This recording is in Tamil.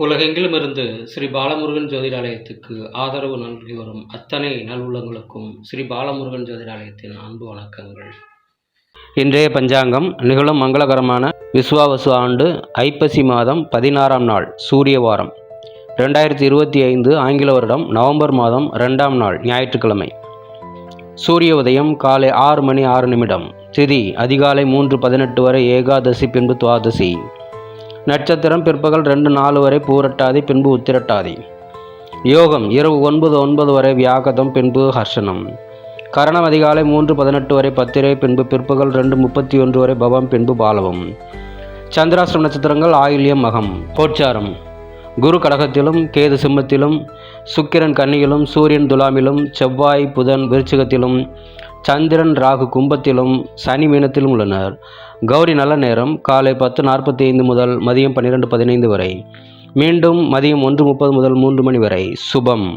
உலகெங்கிலுமிருந்து ஸ்ரீ பாலமுருகன் ஜோதிடாலயத்துக்கு ஆதரவு நல்கி வரும் அத்தனை நல்வுள்ளங்களுக்கும் ஸ்ரீ பாலமுருகன் ஜோதிடாலயத்தின் அன்பு வணக்கங்கள். இன்றைய பஞ்சாங்கம் நிகழும் மங்களகரமான விஸ்வாவசு ஆண்டு ஐப்பசி மாதம் 16ஆம் நாள் சூரிய வாரம் 2025 ஆங்கில வருடம் நவம்பர் மாதம் 2ஆம் நாள் ஞாயிற்றுக்கிழமை. சூரிய உதயம் காலை 6 மணி 6 நிமிடம். திதி அதிகாலை 3:18 வரை ஏகாதசி, பின்பு துவாதசி. நட்சத்திரம் பிற்பகல் 2:04 வரை பூரட்டாதி, பின்பு உத்திரட்டாதி. யோகம் இரவு 9:09 வரை வியாகதம், பின்பு ஹர்ஷனம். கரணம் அதிகாலை 3:18 வரை பத்திரை, பின்பு பிற்பகல் 2:31 வரை பவம், பின்பு பாலவம். சந்திராஷ்டிரம் நட்சத்திரங்கள் ஆயில்யம், மகம். கோச்சாரம்: குரு கடகத்திலும், கேது சிம்மத்திலும், சுக்கிரன் கன்னியிலும், சூரியன் துலாமிலும், செவ்வாய் புதன் விருச்சிகத்திலும், சந்திரன் ராகு கும்பத்திலும், சனி மீனத்திலும் உள்ளனர். கௌரி நல்ல நேரம் காலை 10:45 முதல் மதியம் 12:15 வரை, மீண்டும் மதியம் 1:30 முதல் 3 மணி வரை. சுபம்.